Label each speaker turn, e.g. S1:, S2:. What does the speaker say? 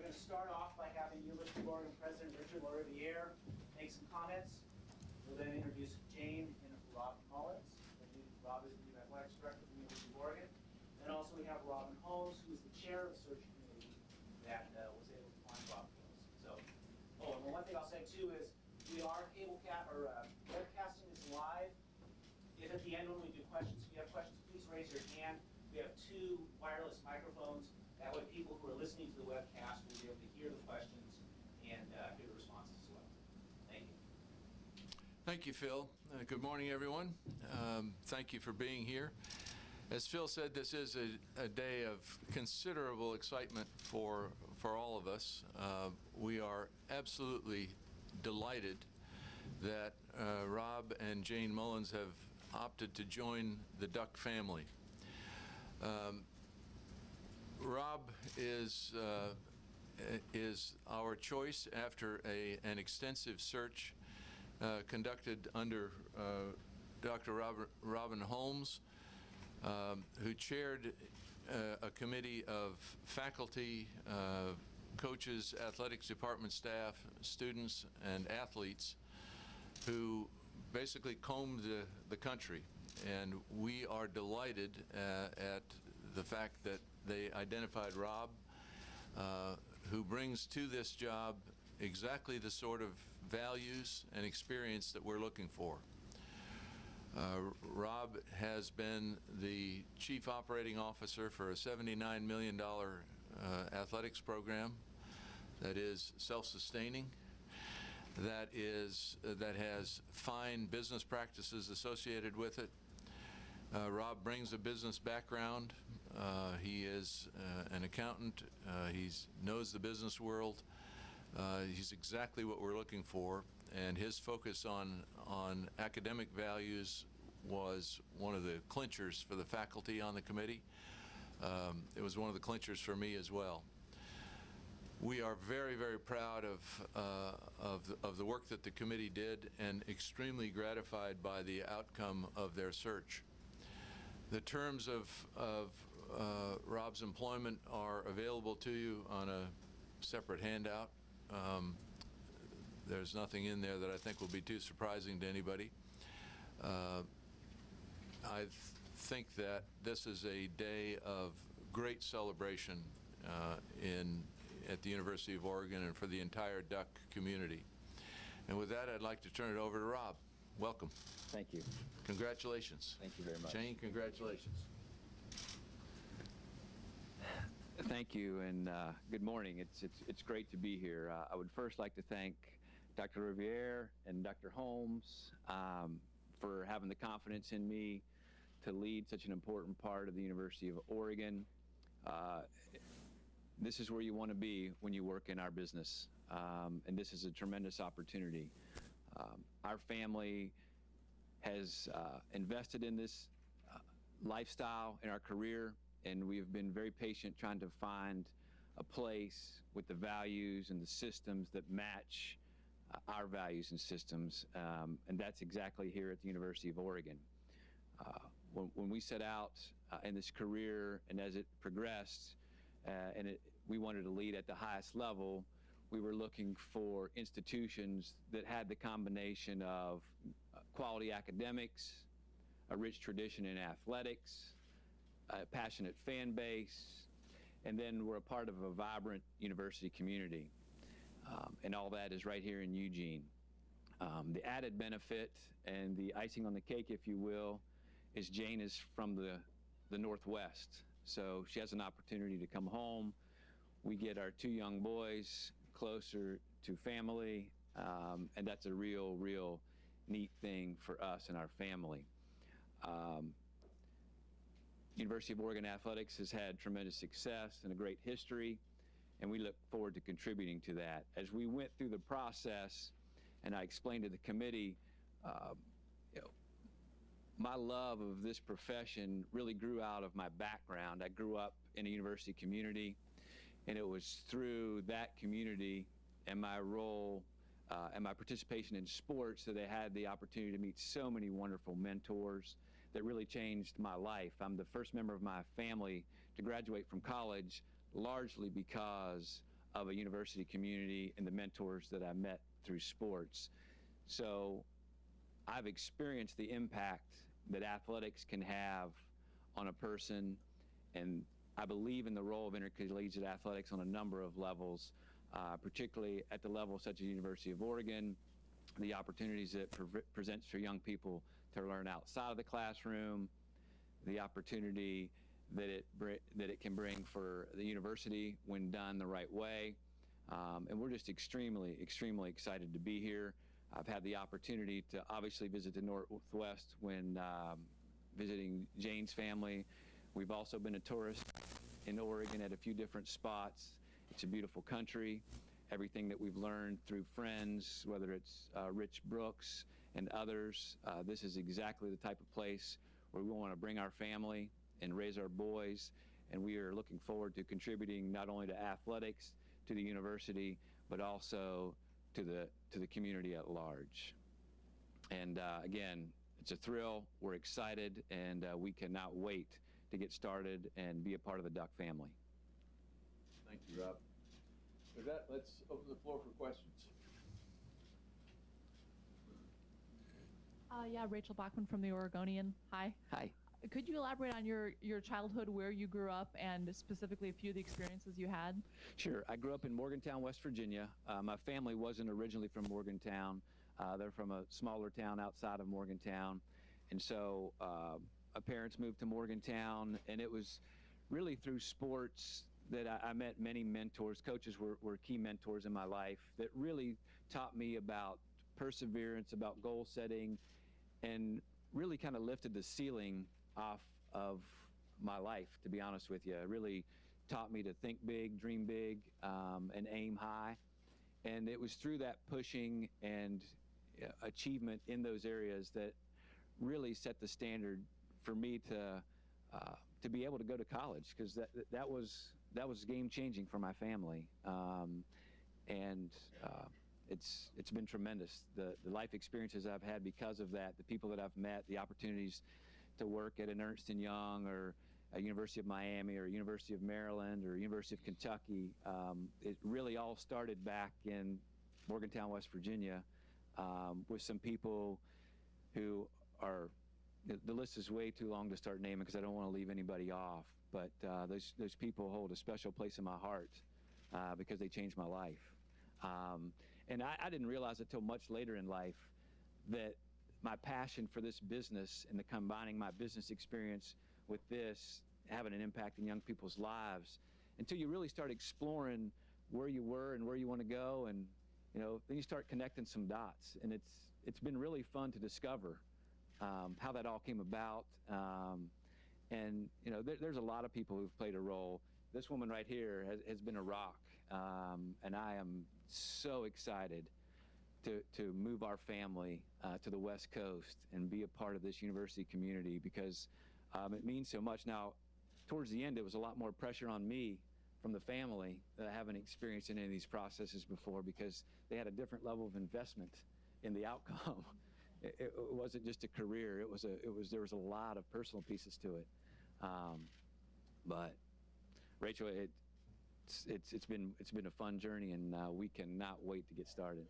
S1: going to start off by having University of Oregon President Richard Lariviere make some comments. We'll then introduce Jane and Rob Mullens. Rob is the new athletics director of the University of Oregon. And also we have Robin Holmes, who is the chair of the search committee that was able to find Rob Mullens. So, and one thing I'll say too is we are webcasting this live. If at the end when we do questions, if you have questions, please raise your hand. We have 2 wireless microphones. That way people who are listening to the webcast will be able to hear the questions and hear the responses as well. Thank you.
S2: Thank you, Phil. Good morning, everyone. Thank you for being here. As Phil said, this is a day of considerable excitement for all of us. We are absolutely delighted that Rob and Jane Mullens have opted to join the Duck family. Rob is our choice after an extensive search conducted under Dr. Robin Holmes, who chaired a committee of faculty, coaches, athletics department staff, students, and athletes who basically combed the country. And we are delighted at the fact that they identified Rob, who brings to this job exactly the sort of values and experience that we're looking for. Rob has been the chief operating officer for a $79 million athletics program that is self-sustaining, that has fine business practices associated with it. Rob brings a business background. He is an accountant. He knows the business world. He's exactly what we're looking for, and his focus on academic values was one of the clinchers for the faculty on the committee. It was one of the clinchers for me as well. We are very, very proud of the work that the committee did and extremely gratified by the outcome of their search. The terms of Rob's employment are available to you on a separate handout. There's nothing in there that I think will be too surprising to anybody. I think that this is a day of great celebration at the University of Oregon and for the entire Duck community. And with that, I'd like to turn it over to Rob. Welcome.
S3: Thank you.
S2: Congratulations.
S3: Thank you very much.
S2: Jane, congratulations.
S3: Thank you, and good morning. It's great to be here. I would first like to thank Dr. Riviere and Dr. Holmes for having the confidence in me to lead such an important part of the University of Oregon. This is where you want to be when you work in our business, and this is a tremendous opportunity. Our family has invested in this lifestyle in our career, and we have been very patient trying to find a place with the values and the systems that match our values and systems, and that's exactly here at the University of Oregon. When we set out in this career and as it progressed, we wanted to lead at the highest level, we were looking for institutions that had the combination of quality academics, a rich tradition in athletics, a passionate fan base, and then we're a part of a vibrant university community. And all that is right here in Eugene. The added benefit and the icing on the cake, if you will, is Jane is from the Northwest. So she has an opportunity to come home. We get our 2 young boys closer to family, and that's a real neat thing for us and our family. University of Oregon Athletics has had tremendous success and a great history, and we look forward to contributing to that. As we went through the process, and I explained to the committee, my love of this profession really grew out of my background. I grew up in a university community, and it was through that community and my role and my participation in sports that I had the opportunity to meet so many wonderful mentors that really changed my life. I'm the first member of my family to graduate from college largely because of a university community and the mentors that I met through sports. So I've experienced the impact that athletics can have on a person, and I believe in the role of intercollegiate athletics on a number of levels, particularly at the level such as University of Oregon, the opportunities it presents for young people to learn outside of the classroom, the opportunity that it can bring for the university when done the right way. And we're just extremely, extremely excited to be here. I've had the opportunity to obviously visit the Northwest when visiting Jane's family. We've also been a tourist in Oregon at a few different spots. It's a beautiful country. Everything that we've learned through friends, whether it's Rich Brooks and others, this is exactly the type of place where we want to bring our family and raise our boys, and we are looking forward to contributing not only to athletics, to the university, but also to the community at large. And again, it's a thrill. We're excited, and we cannot wait to get started and be a part of the Duck family.
S2: Thank you, Rob. With that, let's open the floor for questions.
S4: Yeah, Rachel Bachman from the Oregonian. Hi.
S3: Hi.
S4: Could you elaborate on your childhood, where you grew up, and specifically a few of the experiences you had?
S3: Sure. I grew up in Morgantown, West Virginia. My family wasn't originally from Morgantown. They're from a smaller town outside of Morgantown. And so my parents moved to Morgantown, and it was really through sports that I met many mentors. Coaches were key mentors in my life that really taught me about perseverance, about goal setting, and really kind of lifted the ceiling off of my life, to be honest with you. It really taught me to think big, dream big, and aim high. And it was through that pushing and achievement in those areas that really set the standard for me to be able to go to college, because that was game changing for my family. It's been tremendous. The life experiences I've had because of that, the people that I've met, the opportunities to work at an Ernst & Young or a University of Miami or University of Maryland or University of Kentucky, it really all started back in Morgantown, West Virginia, with some people who are, the list is way too long to start naming because I don't want to leave anybody off, but those people hold a special place in my heart because they changed my life. And I didn't realize it till much later in life that my passion for this business and the combining my business experience with this, having an impact in young people's lives, until you really start exploring where you were and where you want to go, and then you start connecting some dots, and it's been really fun to discover how that all came about. And there's a lot of people who've played a role. This woman right here has been a rock, and I am so excited to move our family to the West Coast and be a part of this university community, because it means so much. Now, towards the end, it was a lot more pressure on me from the family that I haven't experienced in any of these processes before, because they had a different level of investment in the outcome. It wasn't just a career. There was a lot of personal pieces to it. But Rachel, it's been a fun journey, and we cannot wait to get started.